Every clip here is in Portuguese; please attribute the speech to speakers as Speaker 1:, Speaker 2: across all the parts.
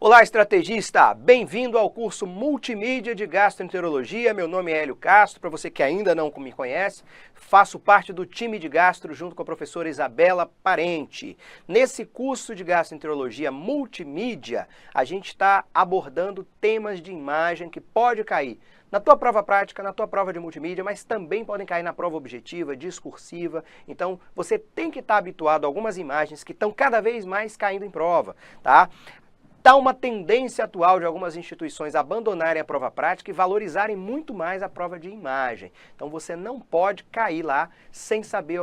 Speaker 1: Olá, estrategista! Bem-vindo ao curso Multimídia de Gastroenterologia. Meu nome é Hélio Castro. Para você que ainda não me conhece, faço parte do time de gastro junto com a professora Isabela Parente. Nesse curso de gastroenterologia multimídia, a gente está abordando temas de imagem que pode cair na tua prova prática, na tua prova de multimídia, mas também podem cair na prova objetiva, discursiva. Então, você tem que estar habituado a algumas imagens que estão cada vez mais caindo em prova, tá? Tá uma tendência atual de algumas instituições abandonarem a prova prática e valorizarem muito mais a prova de imagem. Então você não pode cair lá sem saber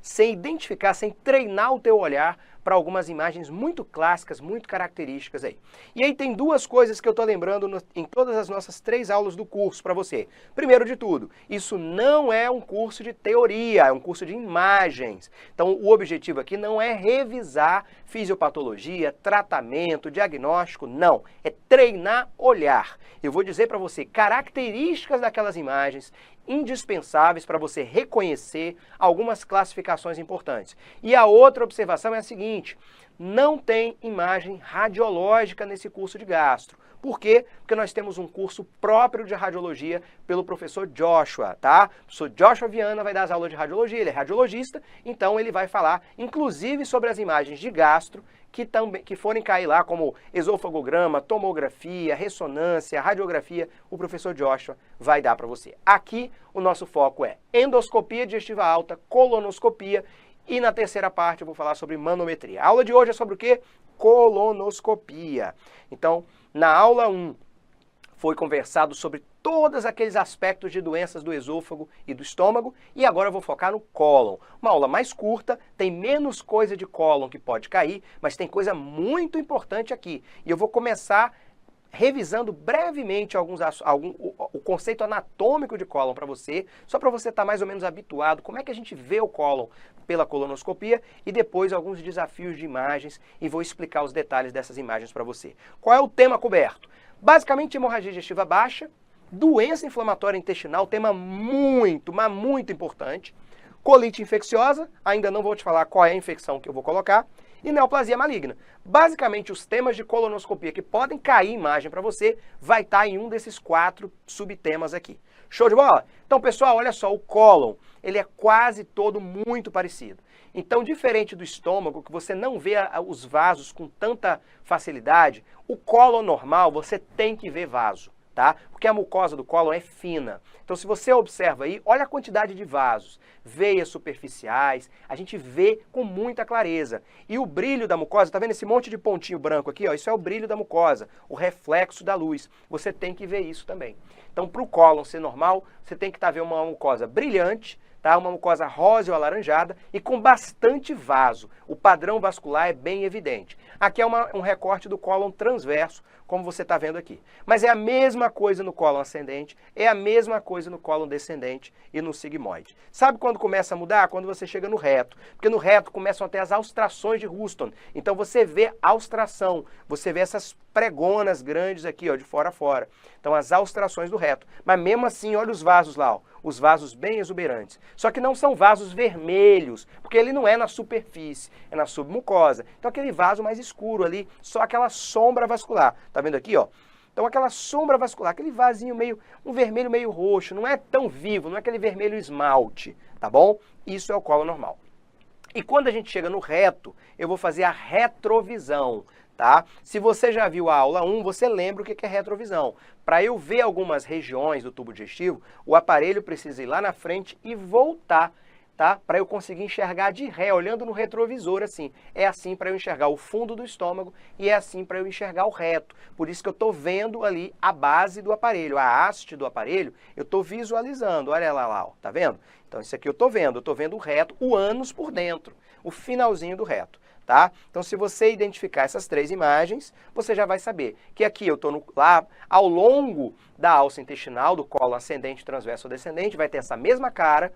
Speaker 1: sem identificar, sem treinar o teu olhar para algumas imagens muito clássicas, muito características aí. E aí tem duas coisas que eu estou lembrando em todas as nossas 3 aulas do curso para você. Primeiro de tudo, isso não é um curso de teoria, é um curso de imagens. Então o objetivo aqui não é revisar fisiopatologia, tratamento, diagnóstico, não. É treinar olhar. Eu vou dizer para você características daquelas imagens indispensáveis para você reconhecer algumas classificações importantes. E a outra observação é a seguinte: não tem imagem radiológica nesse curso de gastro. Por quê? Porque nós temos um curso próprio de radiologia pelo professor Joshua, tá? O professor Joshua Viana vai dar as aulas de radiologia, ele é radiologista, então ele vai falar inclusive sobre as imagens de gastro que forem cair lá, como esofagograma, tomografia, ressonância, radiografia, o professor Joshua vai dar para você. Aqui o nosso foco é endoscopia digestiva alta, colonoscopia e na terceira parte eu vou falar sobre manometria. A aula de hoje é sobre o quê? Colonoscopia. Então, na aula 1 foi conversado sobre todos aqueles aspectos de doenças do esôfago e do estômago, e agora eu vou focar no cólon. Uma aula mais curta, tem menos coisa de cólon que pode cair, mas tem coisa muito importante aqui. E eu vou começar revisando brevemente o conceito anatômico de cólon para você, só para você estar mais ou menos habituado, como é que a gente vê o cólon pela colonoscopia, e depois alguns desafios de imagens, e vou explicar os detalhes dessas imagens para você. Qual é o tema coberto? Basicamente, hemorragia digestiva baixa, doença inflamatória intestinal, tema muito, mas muito importante. Colite infecciosa, ainda não vou te falar qual é a infecção que eu vou colocar. E neoplasia maligna. Basicamente, os temas de colonoscopia que podem cair imagem para você vai estar em um desses 4 subtemas aqui. Show de bola? Então, pessoal, olha só, o cólon, ele é quase todo muito parecido. Então, diferente do estômago, que você não vê os vasos com tanta facilidade, o cólon normal você tem que ver vaso, tá? Porque a mucosa do cólon é fina. Então, se você observa aí, olha a quantidade de vasos, veias superficiais, a gente vê com muita clareza. E o brilho da mucosa, tá vendo esse monte de pontinho branco aqui, ó? Isso é o brilho da mucosa, o reflexo da luz. Você tem que ver isso também. Então, para o cólon ser normal, você tem que vendo uma mucosa brilhante, tá? Uma mucosa rosa ou alaranjada e com bastante vaso. O padrão vascular é bem evidente. Aqui é um recorte do cólon transverso, como você está vendo aqui. Mas é a mesma coisa no cólon ascendente, é a mesma coisa no cólon descendente e no sigmoide. Sabe quando começa a mudar? Quando você chega no reto. Porque no reto começam a ter as austrações de Houston. Então você vê austração, você vê essas pregonas grandes aqui, ó, de fora a fora. Então as austrações do reto. Mas mesmo assim, olha os vasos lá, ó, os vasos bem exuberantes. Só que não são vasos vermelhos, porque ele não é na superfície, é na submucosa. Então aquele vaso mais escuro ali, só aquela sombra vascular. Tá vendo aqui, ó? Então aquela sombra vascular, aquele vasinho um vermelho meio roxo, não é tão vivo, não é aquele vermelho esmalte, tá bom? Isso é o cólon normal. E quando a gente chega no reto, eu vou fazer a retrovisão, tá? Se você já viu a aula 1, você lembra o que é retrovisão. Para eu ver algumas regiões do tubo digestivo, o aparelho precisa ir lá na frente e voltar, tá? Para eu conseguir enxergar de ré, olhando no retrovisor assim. É assim para eu enxergar o fundo do estômago e é assim para eu enxergar o reto. Por isso que eu estou vendo ali a base do aparelho, a haste do aparelho, eu estou visualizando. Olha lá, ó, tá vendo? Então isso aqui eu estou vendo o reto, o ânus por dentro, o finalzinho do reto. Tá? Então, se você identificar essas 3 imagens, você já vai saber que aqui eu estou lá ao longo da alça intestinal, do colo ascendente, transverso ou descendente, vai ter essa mesma cara.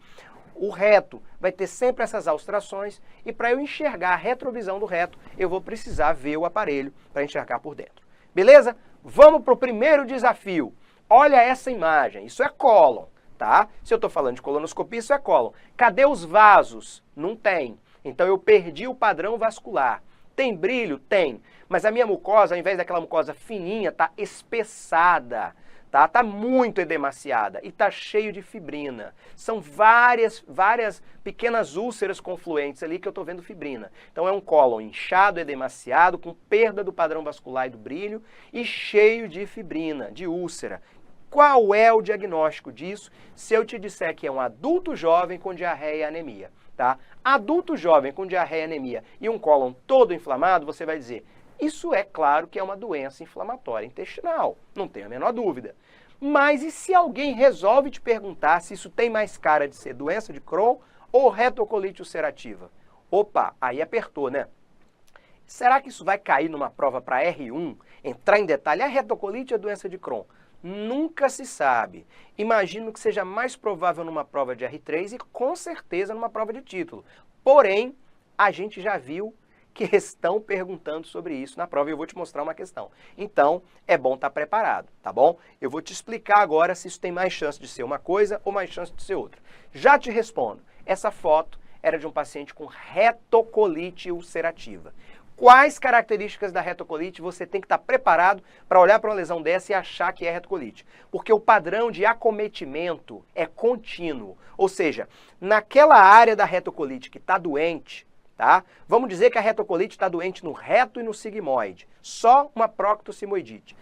Speaker 1: O reto vai ter sempre essas austrações e para eu enxergar a retrovisão do reto, eu vou precisar ver o aparelho para enxergar por dentro. Beleza? Vamos para o primeiro desafio. Olha essa imagem, isso é cólon, tá? Se eu estou falando de colonoscopia, isso é cólon. Cadê os vasos? Não tem. Então eu perdi o padrão vascular. Tem brilho? Tem. Mas a minha mucosa, ao invés daquela mucosa fininha, tá espessada. Tá muito edemaciada e tá cheio de fibrina. São várias pequenas úlceras confluentes ali que eu tô vendo fibrina. Então é um cólon inchado, edemaciado, com perda do padrão vascular e do brilho e cheio de fibrina, de úlcera. Qual é o diagnóstico disso? Se eu te disser que é um adulto jovem com diarreia e anemia, tá? Adulto jovem com diarreia e anemia e um cólon todo inflamado, você vai dizer: isso é claro que é uma doença inflamatória intestinal, não tenho a menor dúvida. Mas e se alguém resolve te perguntar se isso tem mais cara de ser doença de Crohn ou retocolite ulcerativa? Opa, aí apertou, né? Será que isso vai cair numa prova para R1? Entrar em detalhe, a retocolite é doença de Crohn? Nunca se sabe. Imagino que seja mais provável numa prova de R3 e com certeza numa prova de título. Porém, a gente já viu que estão perguntando sobre isso na prova e eu vou te mostrar uma questão. Então, é bom estar preparado, tá bom? Eu vou te explicar agora se isso tem mais chance de ser uma coisa ou mais chance de ser outra. Já te respondo. Essa foto era de um paciente com retocolite ulcerativa. Quais características da retocolite você tem que estar preparado para olhar para uma lesão dessa e achar que é retocolite? Porque o padrão de acometimento é contínuo. Ou seja, naquela área da retocolite que está doente, tá? Vamos dizer que a retocolite está doente no reto e no sigmoide. Só uma proctossigmoidite.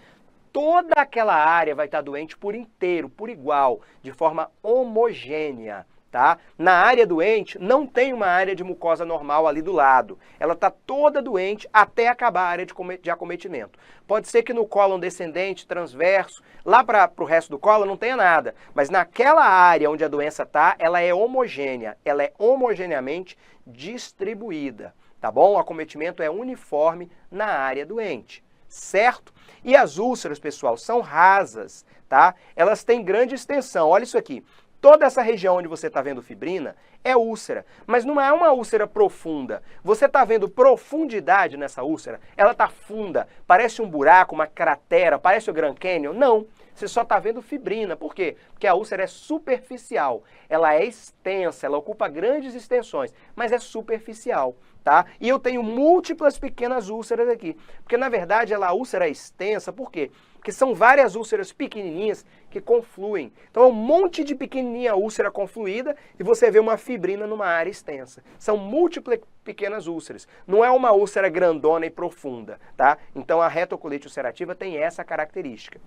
Speaker 1: Toda aquela área vai estar doente por inteiro, por igual, de forma homogênea. Tá? Na área doente, não tem uma área de mucosa normal ali do lado. Ela está toda doente até acabar a área de acometimento. Pode ser que no cólon descendente, transverso, lá para o resto do cólon não tenha nada. Mas naquela área onde a doença está, ela é homogênea. Ela é homogeneamente distribuída. Tá bom? O acometimento é uniforme na área doente. Certo? E as úlceras, pessoal, são rasas. Tá? Elas têm grande extensão. Olha isso aqui. Toda essa região onde você está vendo fibrina é úlcera, mas não é uma úlcera profunda. Você está vendo profundidade nessa úlcera? Ela está funda, parece um buraco, uma cratera, parece o Grand Canyon? Não, você só está vendo fibrina. Por quê? Porque a úlcera é superficial, ela é extensa, ela ocupa grandes extensões, mas é superficial. Tá? E eu tenho múltiplas pequenas úlceras aqui, porque na verdade a úlcera é extensa, por quê? Porque são várias úlceras pequenininhas que confluem. Então é um monte de pequenininha úlcera confluída e você vê uma fibrina numa área extensa. São múltiplas pequenas úlceras. Não é uma úlcera grandona e profunda, tá? Então a retocolite ulcerativa tem essa característica.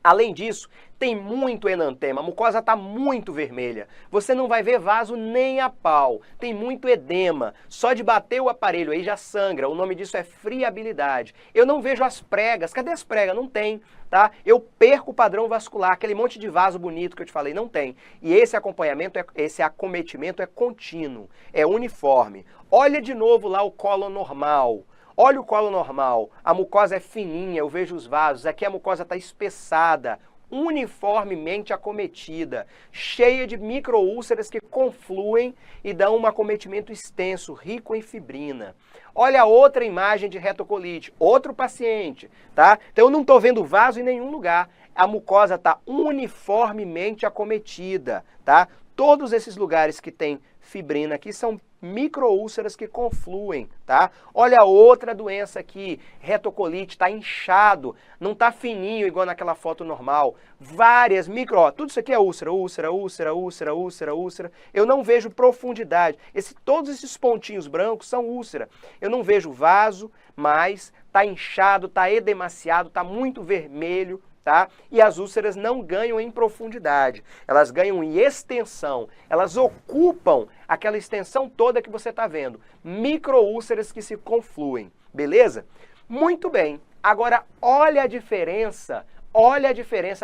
Speaker 1: Além disso, tem muito enantema, a mucosa está muito vermelha. Você não vai ver vaso nem a pau. Tem muito edema. Só de bater o aparelho aí já sangra. O nome disso é friabilidade. Eu não vejo as pregas. Cadê as pregas? Não tem, tá? Eu perco o padrão vascular, aquele monte de vaso bonito que eu te falei, não tem. E esse acompanhamento, esse acometimento é contínuo, é uniforme. Olha de novo lá o colo normal. Olha o colo normal, a mucosa é fininha, eu vejo os vasos, aqui a mucosa está espessada, uniformemente acometida, cheia de microúlceras que confluem e dão um acometimento extenso, rico em fibrina. Olha a outra imagem de retocolite, outro paciente, tá? Então eu não estou vendo vaso em nenhum lugar, a mucosa está uniformemente acometida, tá? Todos esses lugares que tem fibrina aqui são microúlceras que confluem, tá? Olha outra doença aqui, retocolite, tá inchado, não tá fininho igual naquela foto normal. Várias tudo isso aqui é úlcera, úlcera, úlcera, úlcera, úlcera, úlcera. Eu não vejo profundidade. Todos esses pontinhos brancos são úlcera. Eu não vejo vaso, mas tá inchado, tá edemaciado, tá muito vermelho. Tá? E as úlceras não ganham em profundidade, elas ganham em extensão, elas ocupam aquela extensão toda que você está vendo, microúlceras que se confluem, beleza? Muito bem, agora olha a diferença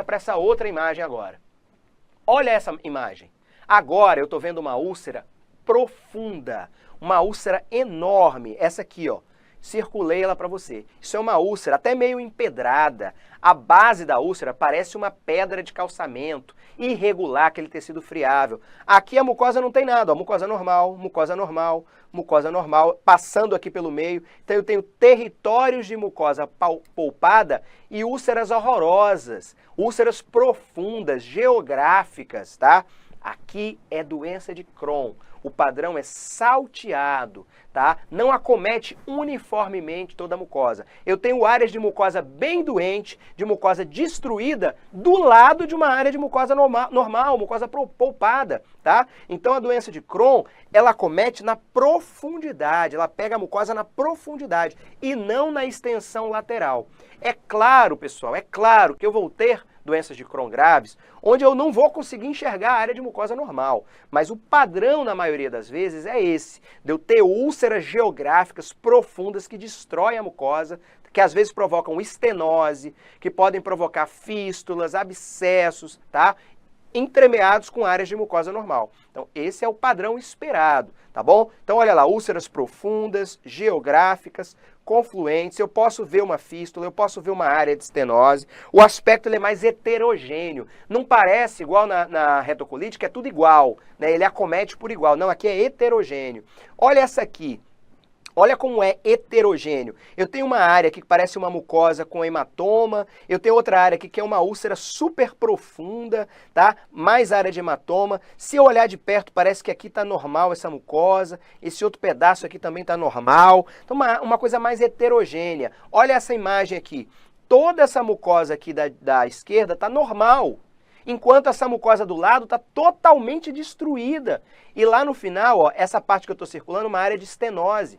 Speaker 1: para essa outra imagem agora. Olha essa imagem, agora eu estou vendo uma úlcera profunda, uma úlcera enorme, essa aqui, ó. Circulei ela para você. Isso é uma úlcera até meio empedrada. A base da úlcera parece uma pedra de calçamento, irregular, aquele tecido friável. Aqui a mucosa não tem nada, ó, mucosa normal, mucosa normal, mucosa normal, passando aqui pelo meio. Então eu tenho territórios de mucosa polpada e úlceras horrorosas, úlceras profundas, geográficas, tá? Aqui é doença de Crohn. O padrão é salteado, tá? Não acomete uniformemente toda a mucosa. Eu tenho áreas de mucosa bem doente, de mucosa destruída, do lado de uma área de mucosa normal, mucosa polpada, tá? Então a doença de Crohn, ela acomete na profundidade, ela pega a mucosa na profundidade e não na extensão lateral. É claro, pessoal, é claro que eu vou ter doenças de Crohn graves, onde eu não vou conseguir enxergar a área de mucosa normal. Mas o padrão, na maioria das vezes, é esse, de eu ter úlceras geográficas profundas que destroem a mucosa, que às vezes provocam estenose, que podem provocar fístulas, abscessos, tá? Entremeados com áreas de mucosa normal. Então, esse é o padrão esperado, tá bom? Então, olha lá, úlceras profundas, geográficas, confluentes, eu posso ver uma fístula, eu posso ver uma área de estenose. O aspecto ele é mais heterogêneo. Não parece igual na retocolite, que é tudo igual, né? Ele acomete por igual. Não, aqui é heterogêneo. Olha essa aqui. Olha como é heterogêneo. Eu tenho uma área aqui que parece uma mucosa com hematoma, eu tenho outra área aqui que é uma úlcera super profunda, tá? Mais área de hematoma. Se eu olhar de perto, parece que aqui está normal essa mucosa, esse outro pedaço aqui também está normal. Então, uma coisa mais heterogênea. Olha essa imagem aqui. Toda essa mucosa aqui da esquerda está normal, enquanto essa mucosa do lado está totalmente destruída. E lá no final, ó, essa parte que eu estou circulando é uma área de estenose.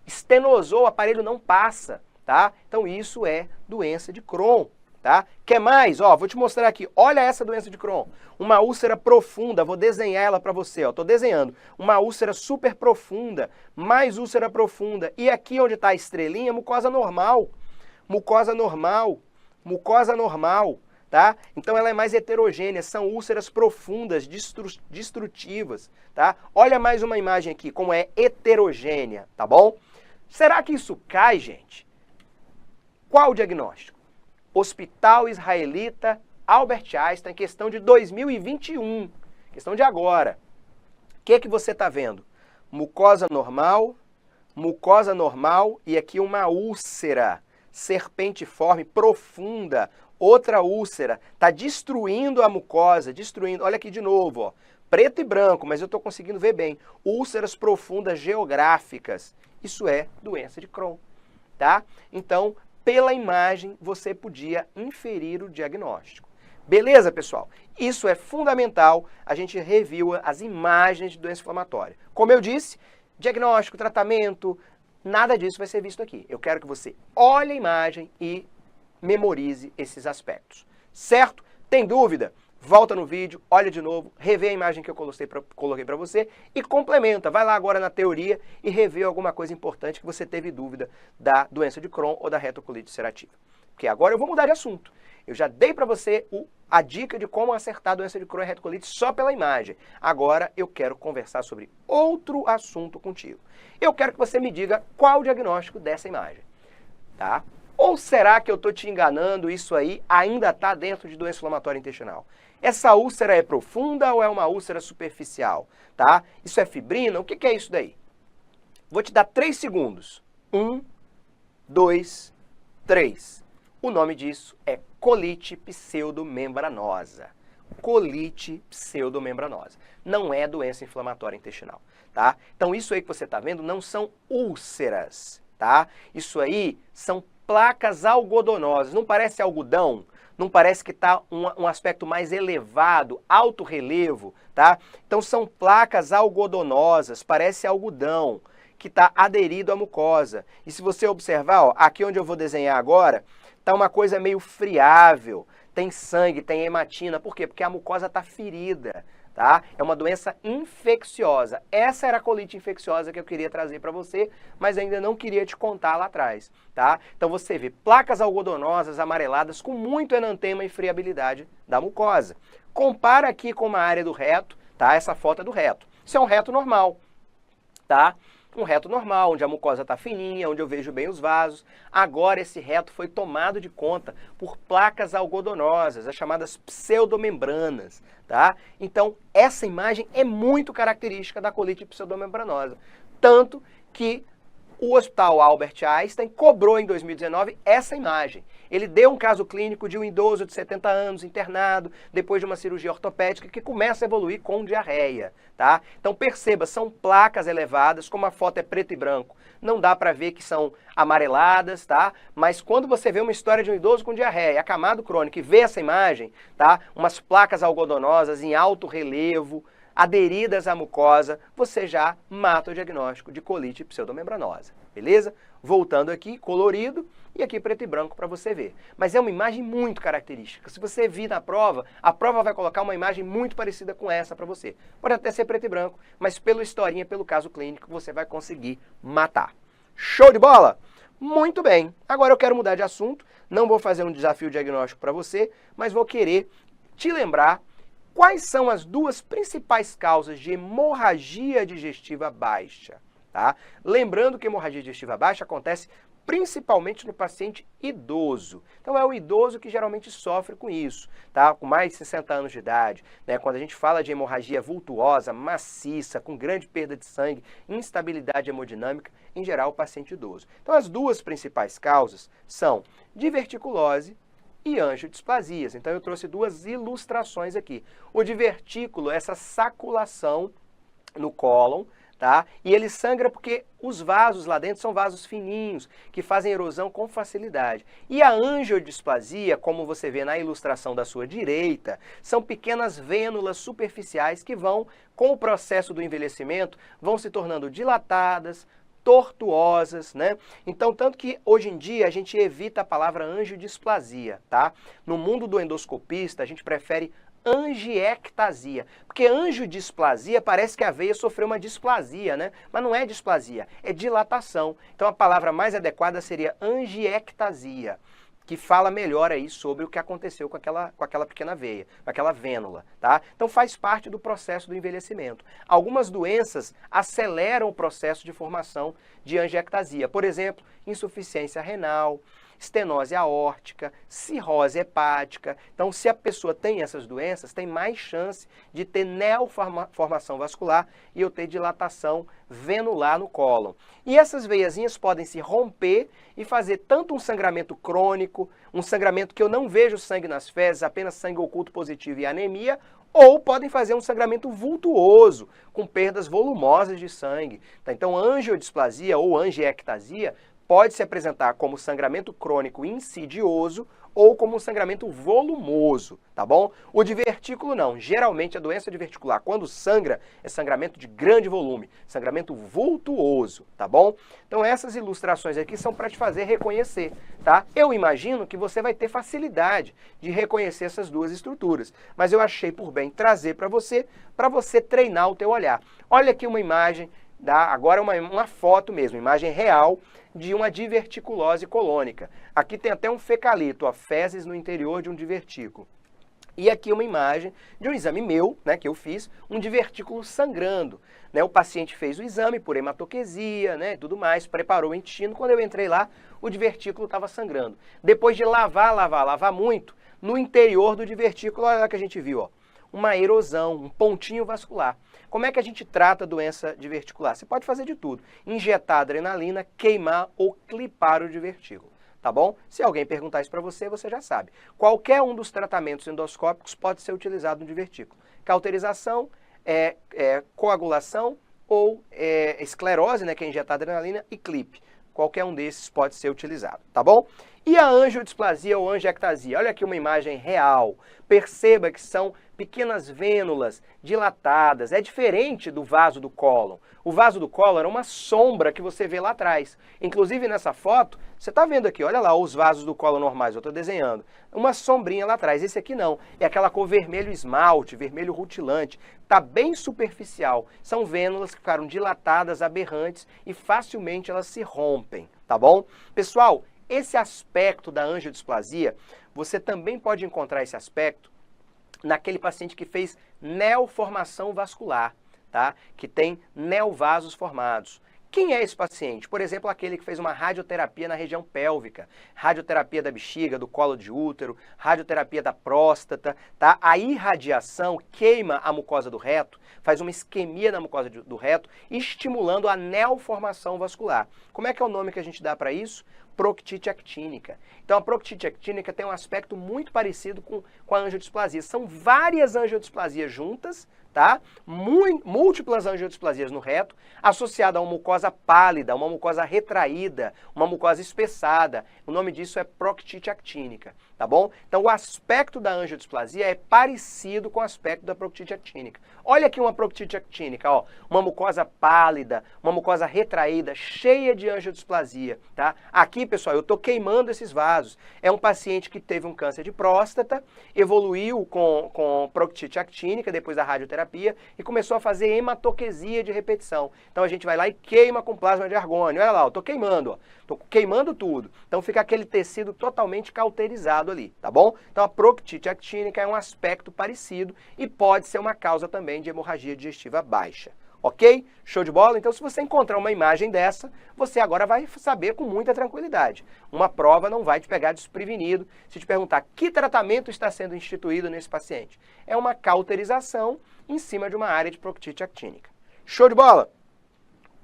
Speaker 1: Estenosou, o aparelho não passa, tá? Então isso é doença de Crohn, tá? Quer mais? Ó, vou te mostrar aqui. Olha essa doença de Crohn. Uma úlcera profunda, vou desenhar ela para você, ó. Tô desenhando. Uma úlcera super profunda, mais úlcera profunda. E aqui onde está a estrelinha, mucosa normal. Mucosa normal. Mucosa normal, tá? Então ela é mais heterogênea, são úlceras profundas, destrutivas, tá? Olha mais uma imagem aqui, como é heterogênea, tá bom? Será que isso cai, gente? Qual o diagnóstico? Hospital Israelita Albert Einstein, questão de 2021, questão de agora. O que você está vendo? Mucosa normal e aqui uma úlcera serpentiforme profunda, outra úlcera, está destruindo a mucosa, destruindo. Olha aqui de novo, ó, preto e branco, mas eu estou conseguindo ver bem. Úlceras profundas geográficas. Isso é doença de Crohn, tá? Então, pela imagem, você podia inferir o diagnóstico. Beleza, pessoal? Isso é fundamental, a gente review as imagens de doença inflamatória. Como eu disse, diagnóstico, tratamento, nada disso vai ser visto aqui. Eu quero que você olhe a imagem e memorize esses aspectos, certo? Tem dúvida? Volta no vídeo, olha de novo, revê a imagem que eu coloquei para você e complementa. Vai lá agora na teoria e revê alguma coisa importante que você teve dúvida da doença de Crohn ou da retocolite ulcerativa. Porque agora eu vou mudar de assunto. Eu já dei para você a dica de como acertar a doença de Crohn e retocolite só pela imagem. Agora eu quero conversar sobre outro assunto contigo. Eu quero que você me diga qual o diagnóstico dessa imagem, tá? Ou será que eu estou te enganando, isso aí ainda está dentro de doença inflamatória intestinal? Essa úlcera é profunda ou é uma úlcera superficial? Tá? Isso é fibrina? O que é isso daí? Vou te dar 3 segundos. 1, 2, 3. O nome disso é colite pseudomembranosa. Colite pseudomembranosa. Não é doença inflamatória intestinal, tá? Então isso aí que você está vendo não são úlceras, tá? Isso aí são placas algodonosas. Não parece algodão? Não parece que está um aspecto mais elevado, alto relevo, tá? Então são placas algodonosas, parece algodão, que está aderido à mucosa. E se você observar, ó, aqui onde eu vou desenhar agora, está uma coisa meio friável, tem sangue, tem hematina. Por quê? Porque a mucosa está ferida, tá? É uma doença infecciosa. Essa era a colite infecciosa que eu queria trazer para você, mas ainda não queria te contar lá atrás, tá? Então você vê placas algodonosas amareladas com muito enantema e friabilidade da mucosa. Compara aqui com uma área do reto, tá? Essa foto é do reto. Isso é um reto normal, tá? Um reto normal, onde a mucosa está fininha, onde eu vejo bem os vasos. Agora esse reto foi tomado de conta por placas algodonosas, as chamadas pseudomembranas, tá? Então, essa imagem é muito característica da colite pseudomembranosa. Tanto que o Hospital Albert Einstein cobrou em 2019 essa imagem. Ele deu um caso clínico de um idoso de 70 anos internado depois de uma cirurgia ortopédica que começa a evoluir com diarreia, tá? Então perceba, são placas elevadas, como a foto é preto e branco, não dá para ver que são amareladas, tá? Mas quando você vê uma história de um idoso com diarreia, acamado crônico e vê essa imagem, tá? Umas placas algodonosas em alto relevo, aderidas à mucosa, você já mata o diagnóstico de colite pseudomembranosa, beleza? Voltando aqui, colorido, e aqui preto e branco para você ver. Mas é uma imagem muito característica. Se você vir na prova, a prova vai colocar uma imagem muito parecida com essa para você. Pode até ser preto e branco, mas pela historinha, pelo caso clínico, você vai conseguir matar. Show de bola? Muito bem. Agora eu quero mudar de assunto, não vou fazer um desafio diagnóstico para você, mas vou querer te lembrar quais são as duas principais causas de hemorragia digestiva baixa, tá? Lembrando que hemorragia digestiva baixa acontece principalmente no paciente idoso. Então é o idoso que geralmente sofre com isso, tá? Com mais de 60 anos de idade, né? Quando a gente fala de hemorragia vultuosa, maciça, com grande perda de sangue, instabilidade hemodinâmica, em geral o paciente idoso. Então as duas principais causas são diverticulose e angiodisplasias. Então eu trouxe duas ilustrações aqui. O divertículo, essa saculação no cólon, tá? E ele sangra porque os vasos lá dentro são vasos fininhos, que fazem erosão com facilidade. E a angiodisplasia, como você vê na ilustração da sua direita, são pequenas vênulas superficiais que vão, com o processo do envelhecimento, vão se tornando dilatadas, tortuosas, né? Então, tanto que hoje em dia a gente evita a palavra angiodisplasia, tá? No mundo do endoscopista, a gente prefere angiectasia, porque angiodisplasia parece que a veia sofreu uma displasia, né? Mas não é displasia, é dilatação. Então a palavra mais adequada seria angiectasia, que fala melhor aí sobre o que aconteceu com aquela pequena veia, com aquela vênula, tá? Então faz parte do processo do envelhecimento. Algumas doenças aceleram o processo de formação de angiectasia, por exemplo, insuficiência renal, estenose aórtica, cirrose hepática. Então, se a pessoa tem essas doenças, tem mais chance de ter neoformação vascular e eu ter dilatação venular no cólon. E essas veiazinhas podem se romper e fazer tanto um sangramento crônico, um sangramento que eu não vejo sangue nas fezes, apenas sangue oculto positivo e anemia, ou podem fazer um sangramento vultuoso, com perdas volumosas de sangue. Então, angiodisplasia ou angiectasia pode se apresentar como sangramento crônico insidioso ou como um sangramento volumoso, tá bom? O divertículo não. Geralmente a doença diverticular, quando sangra, é sangramento de grande volume, sangramento vultuoso, tá bom? Então essas ilustrações aqui são para te fazer reconhecer, tá? Eu imagino que você vai ter facilidade de reconhecer essas duas estruturas, mas eu achei por bem trazer para você treinar o teu olhar. Olha aqui uma imagem, agora uma foto mesmo, imagem real, de uma diverticulose colônica. Aqui tem até um fecalito, ó, fezes no interior de um divertículo. E aqui uma imagem de um exame meu, né, que eu fiz, um divertículo sangrando. Né, o paciente fez o exame por hematoquesia, né, tudo mais, preparou o intestino. Quando eu entrei lá, o divertículo estava sangrando. Depois de lavar muito, no interior do divertículo, olha lá que a gente viu, ó, uma erosão, um pontinho vascular. Como é que a gente trata a doença diverticular? Você pode fazer de tudo. Injetar adrenalina, queimar ou clipar o divertículo, tá bom? Se alguém perguntar isso para você, você já sabe. Qualquer um dos tratamentos endoscópicos pode ser utilizado no divertículo. Cauterização, coagulação ou esclerose, né, que é injetar adrenalina, e clipe. Qualquer um desses pode ser utilizado, tá bom? E a angiodisplasia ou angiectasia? Olha aqui uma imagem real. Perceba que são pequenas vênulas dilatadas. É diferente do vaso do cólon. O vaso do cólon era uma sombra que você vê lá atrás. Inclusive nessa foto, você está vendo aqui, olha lá os vasos do cólon normais, eu estou desenhando. Uma sombrinha lá atrás. Esse aqui não. É aquela cor vermelho esmalte, vermelho rutilante. Está bem superficial. São vênulas que ficaram dilatadas, aberrantes e facilmente elas se rompem, tá bom? Pessoal, esse aspecto da angiodisplasia, você também pode encontrar esse aspecto naquele paciente que fez neoformação vascular, tá? Que tem neovasos formados. Quem é esse paciente? Por exemplo, aquele que fez uma radioterapia na região pélvica, radioterapia da bexiga, do colo de útero, radioterapia da próstata, tá? A irradiação queima a mucosa do reto, faz uma isquemia na mucosa do reto, estimulando a neoformação vascular. Como é que é o nome que a gente dá para isso? Proctite actínica. Então a proctite actínica tem um aspecto muito parecido com a angiodisplasia. São várias angiodisplasias juntas, tá? Múltiplas angiodisplasias no reto, associada a uma mucosa pálida, uma mucosa retraída, uma mucosa espessada. O nome disso é proctite actínica, tá bom? Então o aspecto da angiodisplasia é parecido com o aspecto da proctite actínica. Olha aqui uma proctite actínica, ó, uma mucosa pálida, uma mucosa retraída, cheia de angiodisplasia, tá? Aqui, pessoal, eu estou queimando esses vasos. É um paciente que teve um câncer de próstata, evoluiu com proctite actínica depois da radioterapia e começou a fazer hematoquesia de repetição. Então a gente vai lá e queima com plasma de argônio. Olha lá, eu tô queimando, ó. Tô queimando tudo. Então fica aquele tecido totalmente cauterizado ali, tá bom? Então a proctite actínica é um aspecto parecido e pode ser uma causa também de hemorragia digestiva baixa. Ok? Show de bola? Então, se você encontrar uma imagem dessa, você agora vai saber com muita tranquilidade. Uma prova não vai te pegar desprevenido se te perguntar que tratamento está sendo instituído nesse paciente. É uma cauterização em cima de uma área de proctite actínica. Show de bola?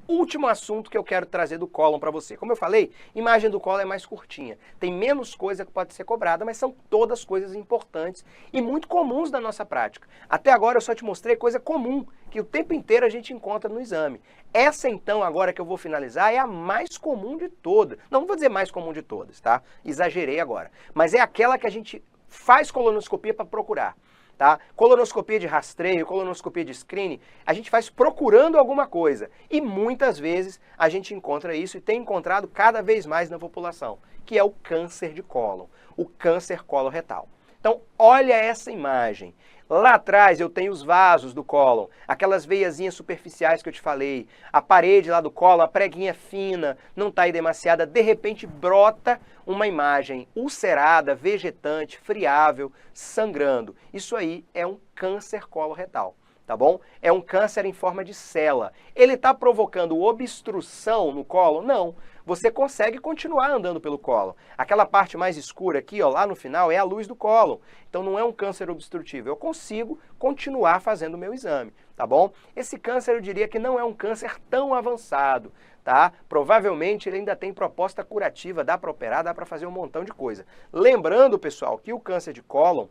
Speaker 1: Último assunto que eu quero trazer do cólon para você. Como eu falei, imagem do cólon é mais curtinha. Tem menos coisa que pode ser cobrada, mas são todas coisas importantes e muito comuns da nossa prática. Até agora eu só te mostrei coisa comum, que o tempo inteiro a gente encontra no exame. Essa então, agora que eu vou finalizar, é a mais comum de todas. Não vou dizer mais comum de todas, tá? Exagerei agora. Mas é aquela que a gente faz colonoscopia para procurar. Tá? Colonoscopia de rastreio, colonoscopia de screening, a gente faz procurando alguma coisa. E muitas vezes a gente encontra isso e tem encontrado cada vez mais na população, que é o câncer de cólon, o câncer coloretal. Então, olha essa imagem. Lá atrás eu tenho os vasos do cólon, aquelas veiazinhas superficiais que eu te falei, a parede lá do cólon, a preguinha fina, não está edemaciada, de repente brota uma imagem ulcerada, vegetante, friável, sangrando. Isso aí é um câncer coloretal, tá bom? É um câncer em forma de cela. Ele está provocando obstrução no cólon? Não. Você consegue continuar andando pelo cólon. Aquela parte mais escura aqui, ó, lá no final, é a luz do cólon. Então não é um câncer obstrutivo. Eu consigo continuar fazendo o meu exame, tá bom? Esse câncer eu diria que não é um câncer tão avançado, tá? Provavelmente ele ainda tem proposta curativa, dá para operar, dá para fazer um montão de coisa. Lembrando, pessoal, que o câncer de cólon,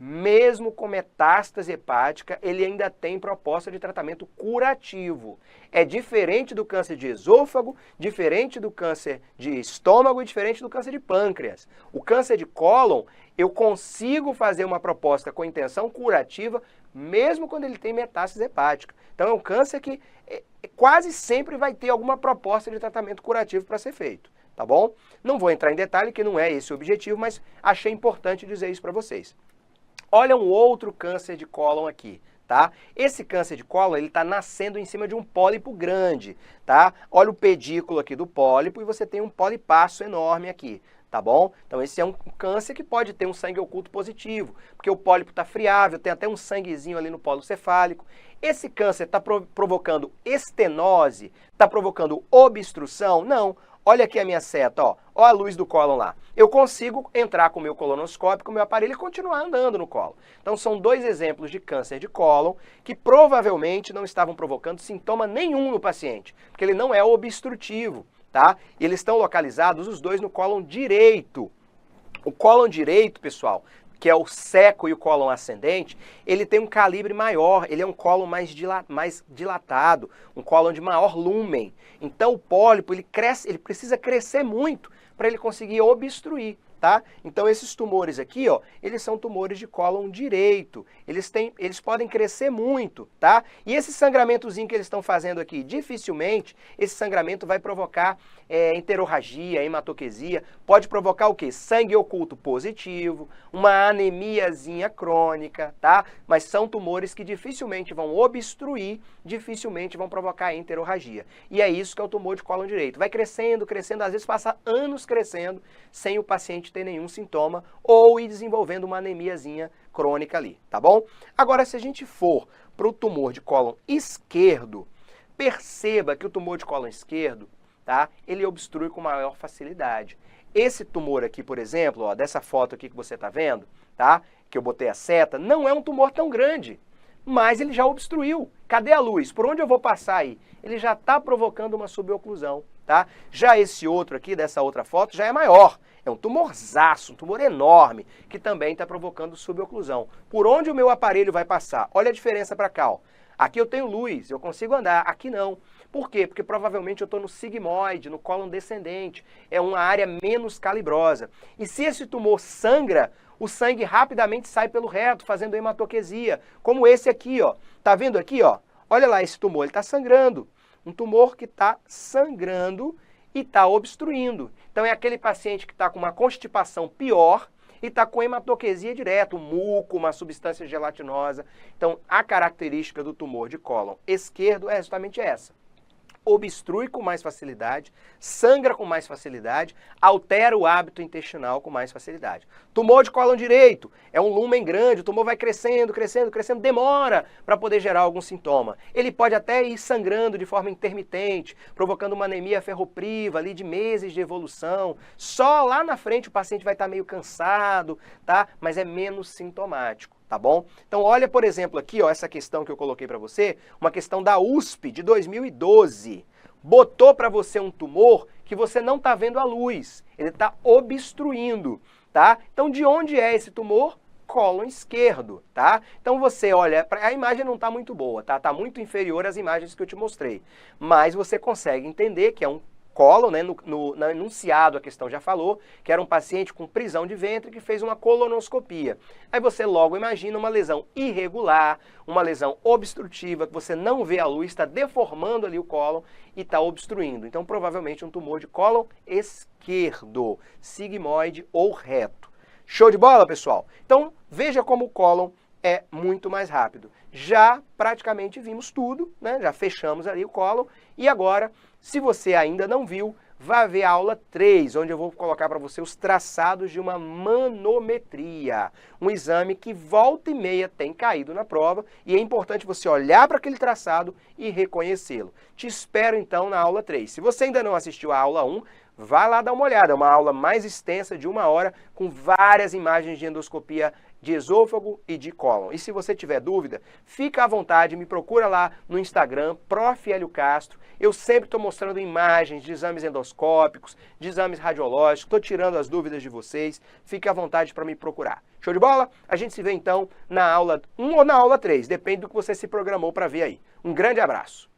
Speaker 1: mesmo com metástase hepática, ele ainda tem proposta de tratamento curativo. É diferente do câncer de esôfago, diferente do câncer de estômago e diferente do câncer de pâncreas. O câncer de cólon, eu consigo fazer uma proposta com intenção curativa, mesmo quando ele tem metástase hepática. Então é um câncer que quase sempre vai ter alguma proposta de tratamento curativo para ser feito, tá bom? Não vou entrar em detalhe, que não é esse o objetivo, mas achei importante dizer isso para vocês. Olha um outro câncer de cólon aqui, tá? Esse câncer de cólon, ele está nascendo em cima de um pólipo grande, tá? Olha o pedículo aqui do pólipo e você tem um polipaço enorme aqui, tá bom? Então esse é um câncer que pode ter um sangue oculto positivo, porque o pólipo está friável, tem até um sanguezinho ali no polo cefálico. Esse câncer está provocando estenose, está provocando obstrução? Não. Olha aqui a minha seta, ó. Ó a luz do cólon lá. Eu consigo entrar com o meu colonoscópio, com o meu aparelho e continuar andando no cólon. Então são dois exemplos de câncer de cólon que provavelmente não estavam provocando sintoma nenhum no paciente, porque ele não é obstrutivo, tá? E eles estão localizados os dois no cólon direito. O cólon direito, pessoal, que é o seco e o cólon ascendente, ele tem um calibre maior, ele é um cólon mais dilatado, um cólon de maior lúmen. Então o pólipo, ele precisa crescer muito para ele conseguir obstruir, tá? Então esses tumores aqui, ó, eles são tumores de cólon direito. Eles podem crescer muito, tá? E esse sangramentozinho que eles estão fazendo aqui, dificilmente esse sangramento vai provocar enterorragia, hematoquesia, pode provocar o quê? Sangue oculto positivo, uma anemiazinha crônica, tá? Mas são tumores que dificilmente vão obstruir, dificilmente vão provocar enterorragia. E é isso que é o tumor de cólon direito. Vai crescendo, crescendo, às vezes passa anos crescendo, sem o paciente ter nenhum sintoma ou ir desenvolvendo uma anemiazinha crônica ali, tá bom? Agora, se a gente for para o tumor de cólon esquerdo, Perceba que o tumor de cólon esquerdo, tá? Ele obstrui com maior facilidade. Esse tumor aqui, por exemplo, ó, dessa foto aqui que você está vendo, tá? Que eu botei a seta, não é um tumor tão grande, mas ele já obstruiu. Cadê a luz? Por onde eu vou passar aí? Ele já está provocando uma suboclusão, tá? Já esse outro aqui, dessa outra foto, já é maior. É um tumorzaço, um tumor enorme, que também está provocando suboclusão. Por onde o meu aparelho vai passar? Olha a diferença para cá, ó. Aqui eu tenho luz, eu consigo andar, aqui não. Por quê? Porque provavelmente eu estou no sigmoide, no cólon descendente. É uma área menos calibrosa. E se esse tumor sangra, o sangue rapidamente sai pelo reto, fazendo hematoquesia. Como esse aqui, ó. Tá vendo aqui, ó? Olha lá esse tumor, ele está sangrando. Um tumor que está sangrando e está obstruindo. Então é aquele paciente que está com uma constipação pior e está com hematoquesia direto, um muco, uma substância gelatinosa. Então a característica do tumor de cólon esquerdo é justamente essa. Obstrui com mais facilidade, sangra com mais facilidade, altera o hábito intestinal com mais facilidade. Tumor de cólon direito é um lúmen grande, o tumor vai crescendo, crescendo, crescendo, demora para poder gerar algum sintoma. Ele pode até ir sangrando de forma intermitente, provocando uma anemia ferropriva ali de meses de evolução. Só lá na frente o paciente vai estar meio cansado, tá? Mas é menos sintomático. Tá bom? Então olha, por exemplo, aqui, ó, essa questão que eu coloquei para você, uma questão da USP de 2012. Botou para você um tumor que você não está vendo a luz, ele está obstruindo, tá? Então de onde é esse tumor? Cólon esquerdo, tá? Então você olha, a imagem não está muito boa, tá? Está muito inferior às imagens que eu te mostrei, mas você consegue entender que é um cólon, né? No enunciado a questão já falou, que era um paciente com prisão de ventre que fez uma colonoscopia. Aí você logo imagina uma lesão irregular, uma lesão obstrutiva, que você não vê a luz, está deformando ali o cólon e está obstruindo. Então provavelmente um tumor de cólon esquerdo, sigmoide ou reto. Show de bola, pessoal? Então veja como o cólon é muito mais rápido. Já praticamente vimos tudo, né? Já fechamos ali o cólon e agora, se você ainda não viu, vá ver a aula 3, onde eu vou colocar para você os traçados de uma manometria, um exame que volta e meia tem caído na prova e é importante você olhar para aquele traçado e reconhecê-lo. Te espero então na aula 3. Se você ainda não assistiu a aula 1, vá lá dar uma olhada, é uma aula mais extensa de 1 hora com várias imagens de endoscopia de esôfago e de cólon. E se você tiver dúvida, fica à vontade, me procura lá no Instagram, Prof. Hélio Castro. Eu sempre estou mostrando imagens de exames endoscópicos, de exames radiológicos, estou tirando as dúvidas de vocês. Fique à vontade para me procurar. Show de bola? A gente se vê então na aula 1 ou na aula 3, depende do que você se programou para ver aí. Um grande abraço.